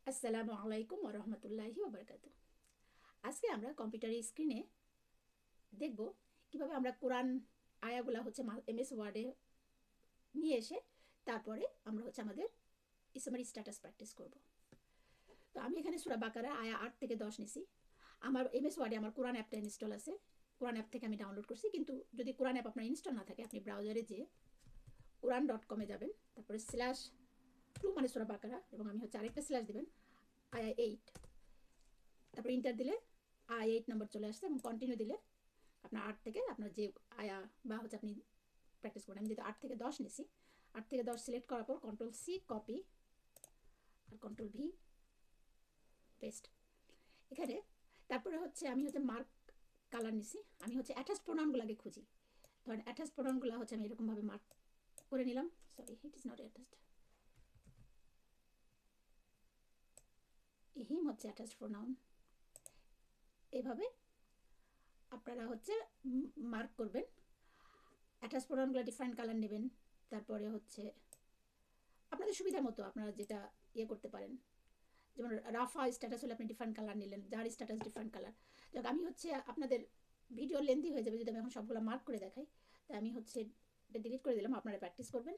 আসসালামু আলাইকুম ওরহমতুল্লাহি ওবরকাতু। আজকে আমরা কম্পিউটারের স্ক্রিনে দেখব কিভাবে আমরা কোরআন আয়াগুলা হচ্ছে এমএস ওয়ার্ডে নিয়ে এসে তারপরে আমরা হচ্ছে আমাদের ইসমারি স্ট্যাটাস প্র্যাকটিস করব। তো আমি এখানে সূরা বাকারা আয়া 8 থেকে 10 নিছি। আমার এমএস ওয়ার্ডে আমার কোরআন অ্যাপটা ইনস্টল আছে। কোরআন অ্যাপ থেকে আমি ডাউনলোড করছি, কিন্তু যদি কোরআন অ্যাপ আপনার ইনস্টল না থাকে আপনি ব্রাউজারে যেয়ে কোরআন.com-এ যাবেন, তারপরে /2 মানে সূরা বাকারা, এবং আমি হচ্ছে আরেকটা স্ল্যাশ দিবেন আয়া 8, তারপরে ইন্টার দিলে I8 নাম্বার চলে আসছে, এবং কন্টিনিউ দিলে আপনার 8 থেকে আপনার যে আয়া বা হচ্ছে আপনি প্র্যাকটিস করেন। আমি যেহেতু 8 থেকে 10 নিছি, 8 থেকে 10 সিলেক্ট করার পর Ctrl+C কপি আর Ctrl+V পেস্ট এখানে। তারপরে হচ্ছে আমি হচ্ছে মার্ক কালার নিছি। আমি হচ্ছে অ্যাটাচড প্রোনাউনগুলো আগে খুঁজি। ধরেন অ্যাটাচড প্রোনাউনগুলো হচ্ছে আমি এরকমভাবে মার্ক করে নিলাম। Sorry, it is not attached. Him হচ্ছে অ্যাটাচড প্রোনাউন। এভাবে আপনারা হচ্ছে মার্ক করবেন। অ্যাটাচ প্রোনাউনগুলো ডিফারেন্ট কালার নেবেন। তারপরে হচ্ছে আপনাদের সুবিধা মতো আপনারা যেটা করতে পারেন। যেমন রাফা স্ট্যাটাস হলে আপনি ডিফারেন্ট কালার নিলেন, যার স্ট্যাটাস ডিফারেন্ট কালার। যাক, আমি হচ্ছে আপনাদের ভিডিও লেন্দি হয়ে যাবে যদি আমি এখন সবগুলো মার্ক করে দেখাই, তাই আমি হচ্ছে ডিলিট করে দিলাম। আপনারা প্র্যাকটিস করবেন।